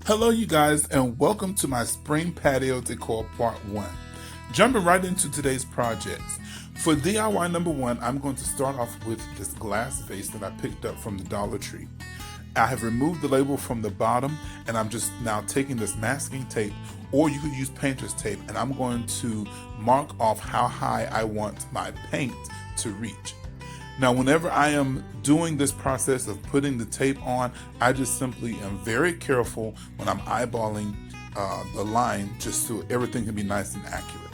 Hello you guys, and welcome to my spring patio decor part 1. Jumping right into today's projects. For DIY number 1, I'm going to start off with this glass vase that I picked up from the Dollar Tree. I have removed the label from the bottom, and I'm just now taking this masking tape, or you could use painter's tape, and I'm going to mark off how high I want my paint to reach. Now, whenever I am doing this process of putting the tape on, I just simply am very careful when I'm eyeballing the line, just so everything can be nice and accurate.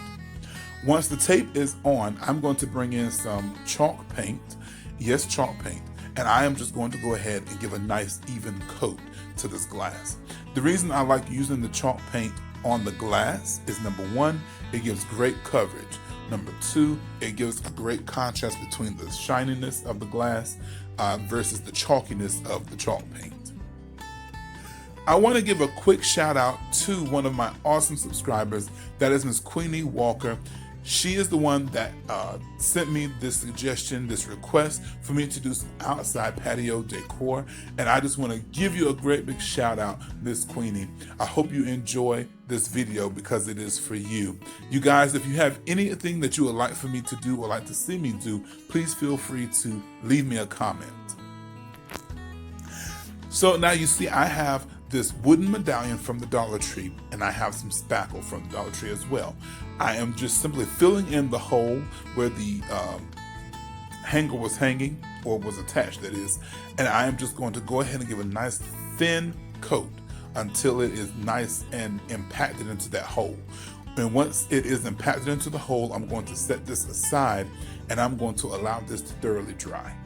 Once the tape is on, I'm going to bring in some chalk paint. Yes, chalk paint. And I am just going to go ahead and give a nice even coat to this glass. The reason I like using the chalk paint on the glass is number 1, it gives great coverage. Number 2, it gives a great contrast between the shininess of the glass versus the chalkiness of the chalk paint. I want to give a quick shout out to one of my awesome subscribers, that is Miss Queenie Walker. She is the one that sent me this suggestion, this request for me to do some outside patio decor, and I just want to give you a great big shout out, Miss Queenie. I hope you enjoy this video because it is for you. You guys, if you have anything that you would like for me to do or like to see me do, please feel free to leave me a comment. So now you see I have this wooden medallion from the Dollar Tree, and I have some spackle from the Dollar Tree as well. I am just simply filling in the hole where the hanger was hanging, or was attached that is, and I am just going to go ahead and give a nice thin coat until it is nice and impacted into that hole. And once it is impacted into the hole, I'm going to set this aside and I'm going to allow this to thoroughly dry.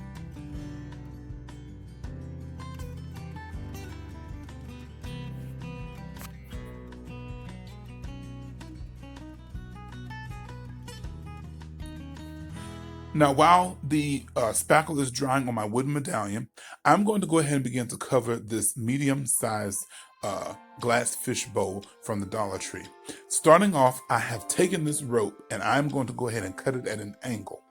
Now, while the spackle is drying on my wooden medallion, I'm going to go ahead and begin to cover this medium-sized glass fish bowl from the Dollar Tree. Starting off, I have taken this rope and I'm going to go ahead and cut it at an angle.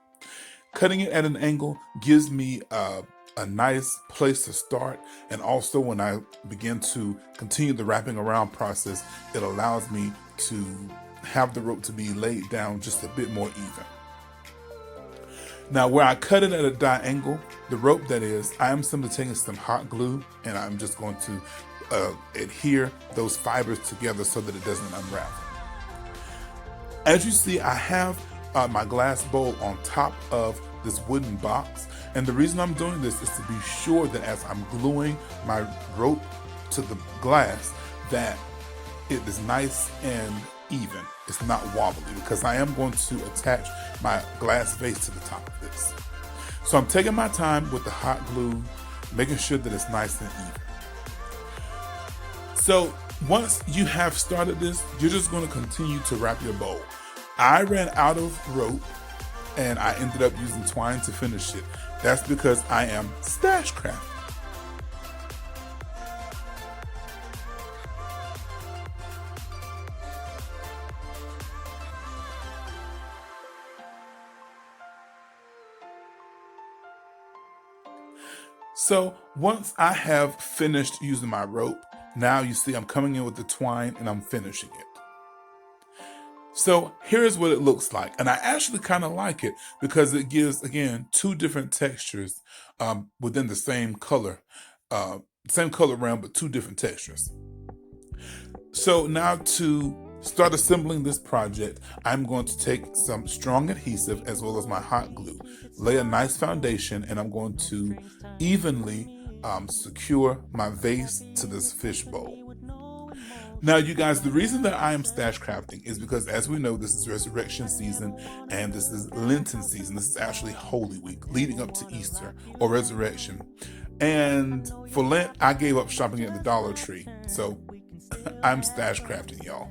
Cutting it at an angle gives me a nice place to start, and also when I begin to continue the wrapping around process, it allows me to have the rope to be laid down just a bit more even. Now, where I cut it at a diagonal, the rope that is, I am simply taking some hot glue and I'm just going to adhere those fibers together so that it doesn't unravel. As you see, I have my glass bowl on top of this wooden box, and the reason I'm doing this is to be sure that as I'm gluing my rope to the glass, that it is nice and even. It's not wobbly, because I am going to attach my glass vase to the top of this. So I'm taking my time with the hot glue, making sure that it's nice and even. So once you have started this, you're just going to continue to wrap your bowl. I ran out of rope and I ended up using twine to finish it. That's because I am stash crafting. So once I have finished using my rope, now you see I'm coming in with the twine and I'm finishing it. So here's what it looks like. And I actually kind of like it because it gives, again, 2 different textures within the same color realm, but 2 different textures. So now to start assembling this project, I'm going to take some strong adhesive as well as my hot glue, lay a nice foundation, and I'm going to evenly secure my vase to this fish bowl. Now, you guys, the reason that I am stash crafting is because, as we know, this is resurrection season and this is Lenten season. This is actually Holy Week leading up to Easter or resurrection. And for Lent, I gave up shopping at the Dollar Tree. So I'm stash crafting, y'all.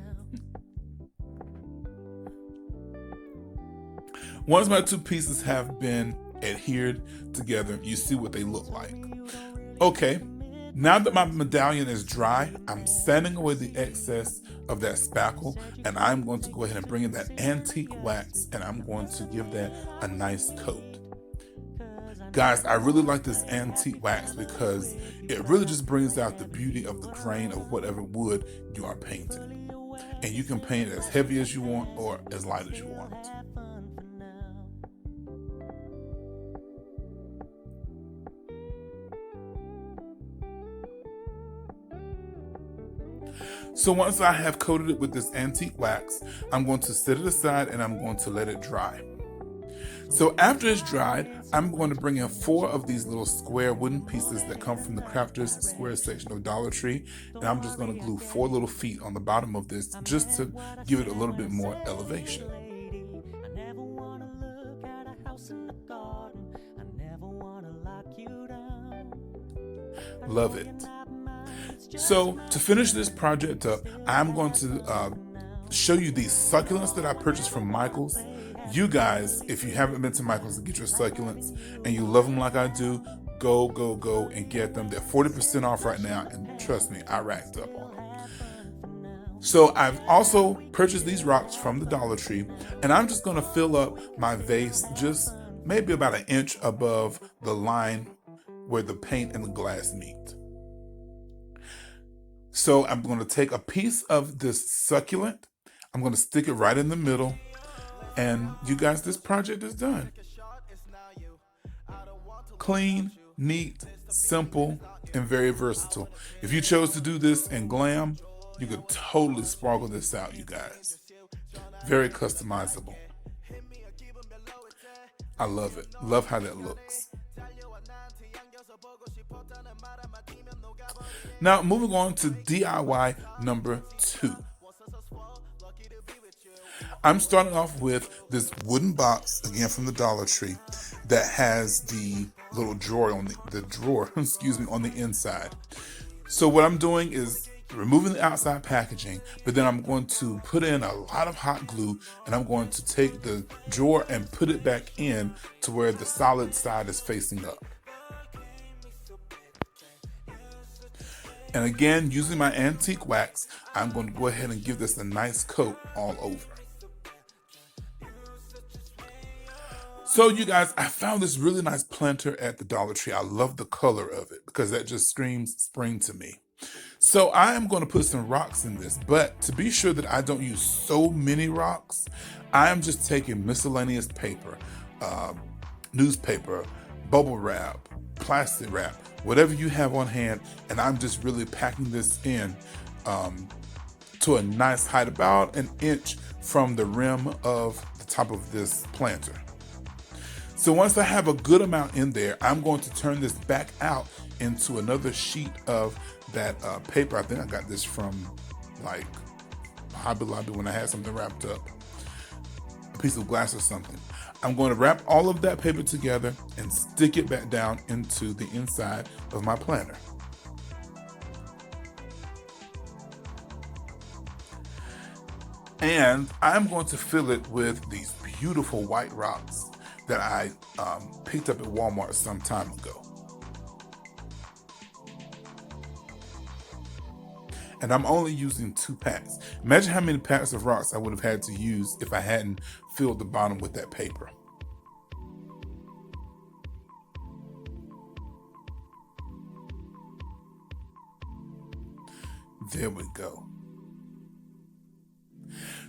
Once my 2 pieces have been adhered together, you see what they look like. Okay, now that my medallion is dry, I'm sanding away the excess of that spackle, and I'm going to go ahead and bring in that antique wax, and I'm going to give that a nice coat. Guys, I really like this antique wax because it really just brings out the beauty of the grain of whatever wood you are painting. And you can paint it as heavy as you want or as light as you want. So once I have coated it with this antique wax, I'm going to set it aside and I'm going to let it dry. So after it's dried, I'm going to bring in 4 of these little square wooden pieces that come from the Crafters Square section of Dollar Tree. And I'm just going to glue 4 little feet on the bottom of this just to give it a little bit more elevation. Love it. So to finish this project up, I'm going to show you these succulents that I purchased from Michael's. You guys, if you haven't been to Michael's to get your succulents and you love them like I do, go and get them. They're 40% off right now, and trust me, I racked up on them. So I've also purchased these rocks from the Dollar Tree, and I'm just going to fill up my vase just maybe about 1 inch above the line where the paint and the glass meet. So I'm going to take a piece of this succulent, I'm going to stick it right in the middle, and you guys, this project is done. Clean, neat, simple, and very versatile. If you chose to do this in glam, you could totally sparkle this out, you guys. Very customizable. I love it. Love how that looks. Now, moving on to DIY number 2. I'm starting off with this wooden box, again from the Dollar Tree, that has the little drawer on the drawer, on the inside. So what I'm doing is removing the outside packaging, but then I'm going to put in a lot of hot glue, and I'm going to take the drawer and put it back in to where the solid side is facing up. And again, using my antique wax, I'm going to go ahead and give this a nice coat all over. So you guys, I found this really nice planter at the Dollar Tree. I love the color of it because that just screams spring to me. So I am going to put some rocks in this, but to be sure that I don't use so many rocks, I am just taking miscellaneous paper, newspaper, bubble wrap, plastic wrap, whatever you have on hand, and I'm just really packing this in to a nice height, about 1 inch from the rim of the top of this planter. So once I have a good amount in there, I'm going to turn this back out into another sheet of that paper. I think I got this from like Hobby Lobby when I had something wrapped up, a piece of glass or something. I'm going to wrap all of that paper together and stick it back down into the inside of my planter. And I'm going to fill it with these beautiful white rocks that I picked up at Walmart some time ago. And I'm only using 2 packs. Imagine how many packs of rocks I would have had to use if I hadn't filled the bottom with that paper. There we go.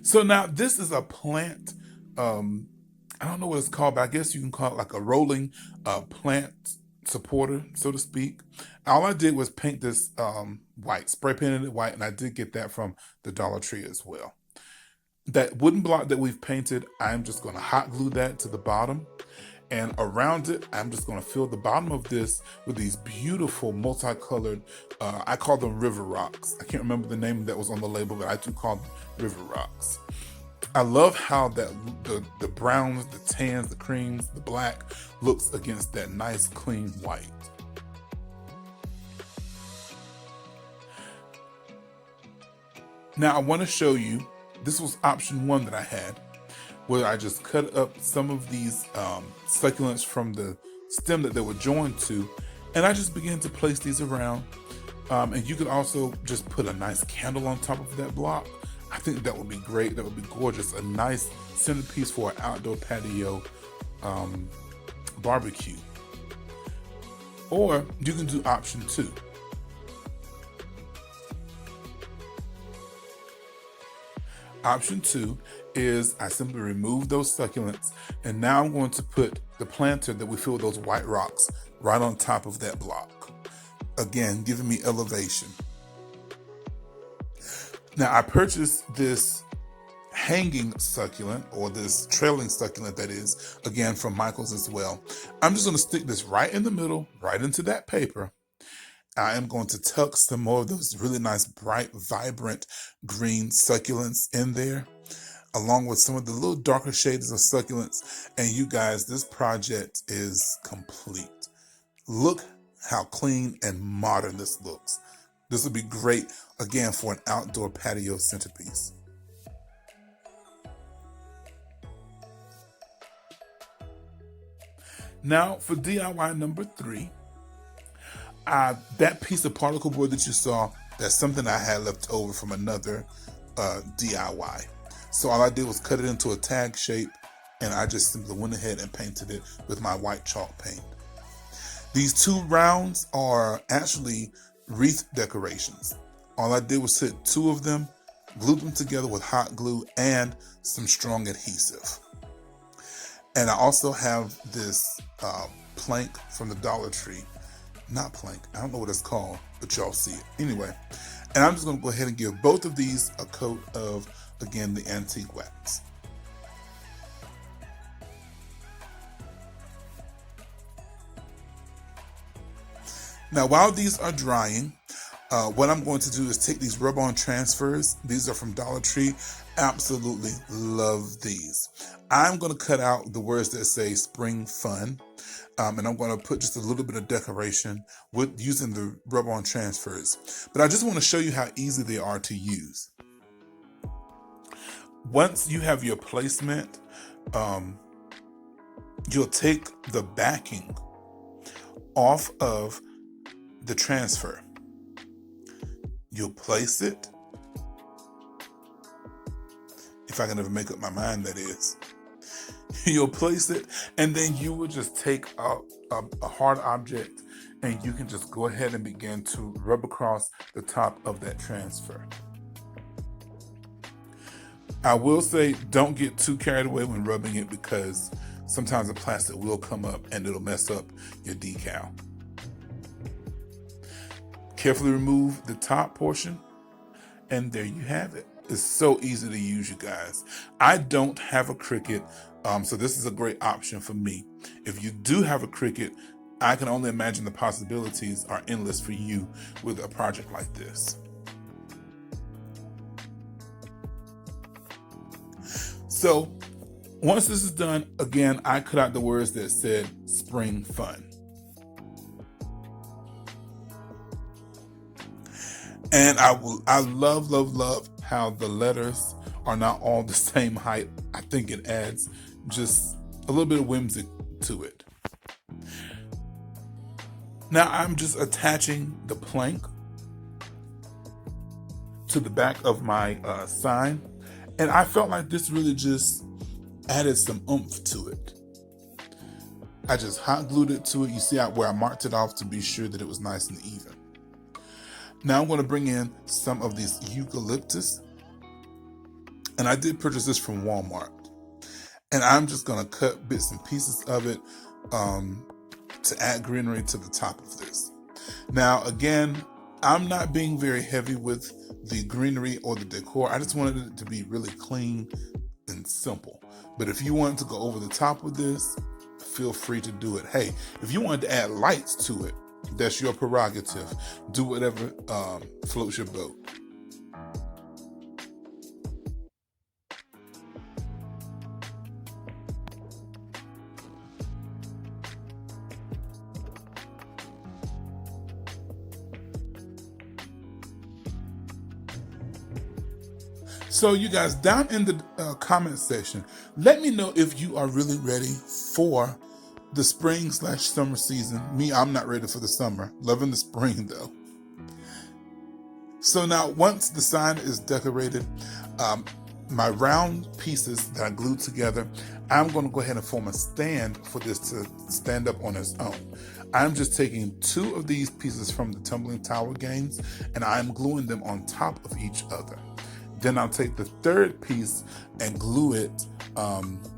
So now this is a plant, I don't know what it's called, but I guess you can call it like a rolling plant supporter, so to speak. All I did was paint this white, spray painted it white, and I did get that from the Dollar Tree as well. That wooden block that we've painted, I'm just going to hot glue that to the bottom, and around it, I'm just going to fill the bottom of this with these beautiful multicolored, I call them river rocks. I can't remember the name that was on the label, but I do call them river rocks. I love how that the browns, the tans, the creams, the black looks against that nice clean white. Now I want to show you, this was option 1 that I had, where I just cut up some of these succulents from the stem that they were joined to, and I just began to place these around. And you could also just put a nice candle on top of that block. I think that would be great. That would be gorgeous. A nice centerpiece for an outdoor patio barbecue. Or you can do option 2. Option 2 is I simply remove those succulents, and now I'm going to put the planter that we fill with those white rocks right on top of that block. Again, giving me elevation. Now I purchased this hanging succulent, or this trailing succulent that is, again from Michael's as well. I'm just going to stick this right in the middle, right into that paper. I am going to tuck some more of those really nice, bright, vibrant green succulents in there, along with some of the little darker shades of succulents. And you guys, this project is complete. Look how clean and modern this looks. This would be great, again, for an outdoor patio centerpiece. Now for DIY number 3, that piece of particle board that you saw, that's something I had left over from another DIY. So all I did was cut it into a tag shape, and I just simply went ahead and painted it with my white chalk paint. These 2 rounds are actually wreath decorations. All I did was hit 2 of them, glued them together with hot glue and some strong adhesive. And I also have this plank from the Dollar Tree. Not plank, I don't know what it's called, but y'all see it. Anyway, and I'm just gonna go ahead and give both of these a coat of, again, the antique wax. Now, while these are drying, what I'm going to do is take these rub-on transfers. These are from Dollar Tree. Absolutely love these. I'm going to cut out the words that say spring fun. And I'm going to put just a little bit of decoration with using the rub-on transfers. But I just want to show you how easy they are to use. Once you have your placement, you'll take the backing off of the transfer. You'll place it, if I can ever make up my mind, that is. You'll place it, and then you will just take a hard object, and you can just go ahead and begin to rub across the top of that transfer. I will say, don't get too carried away when rubbing it, because sometimes the plastic will come up and it'll mess up your decal. Carefully remove the top portion, and there you have it. It's so easy to use, you guys. I don't have a Cricut, so this is a great option for me. If you do have a Cricut, I can only imagine the possibilities are endless for you with a project like this. So once this is done, again, I cut out the words that said spring fun. And I love how the letters are not all the same height. I think it adds just a little bit of whimsy to it. Now I'm just attaching the plank to the back of my sign, and I felt like this really just added some oomph to it. I just hot glued it to it. You see where I marked it off to be sure that it was nice and even. Now I'm going to bring in some of this eucalyptus, and I did purchase this from Walmart, and I'm just going to cut bits and pieces of it to add greenery to the top of this. Now again, I'm not being very heavy with the greenery or the decor. I just wanted it to be really clean and simple. But if you wanted to go over the top with this, feel free to do it. Hey, if you wanted to add lights to it, that's your prerogative. Do whatever floats your boat. So you guys, down in the comment section, let me know if you are really ready for the spring/summer season. Me, I'm not ready for the summer. Loving the spring though. So now once the sign is decorated, my round pieces that I glued together, I'm going to go ahead and form a stand for this to stand up on its own. I'm just taking 2 of these pieces from the tumbling tower games, and I'm gluing them on top of each other. Then I'll take the 3rd piece and glue it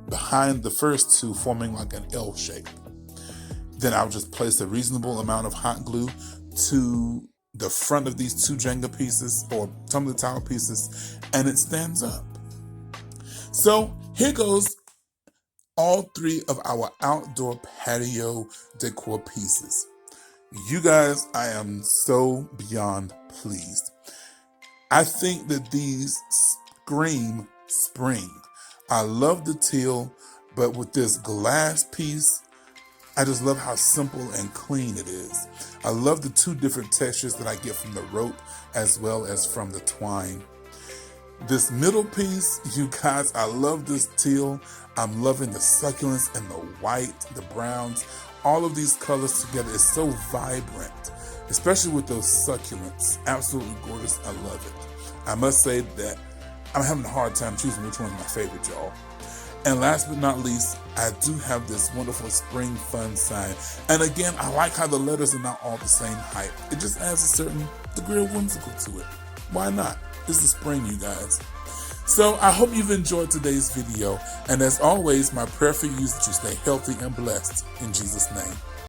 behind the first 2, forming like an L shape. Then I'll just place a reasonable amount of hot glue to the front of these 2 Jenga pieces or tumbling tower pieces, and it stands up. So here goes all 3 of our outdoor patio decor pieces. You guys, I am so beyond pleased. I think that these scream spring. I love the teal, but with this glass piece, I just love how simple and clean it is. I love the 2 different textures that I get from the rope as well as from the twine. This middle piece, you guys, I love this teal. I'm loving the succulents and the white, the browns. All of these colors together is so vibrant, especially with those succulents. Absolutely gorgeous. I love it. I must say that I'm having a hard time choosing which one is my favorite, y'all. And last but not least, I do have this wonderful spring fun sign. And again, I like how the letters are not all the same height. It just adds a certain degree of whimsical to it. Why not? This is spring, you guys. So I hope you've enjoyed today's video. And as always, my prayer for you is that you stay healthy and blessed in Jesus' name.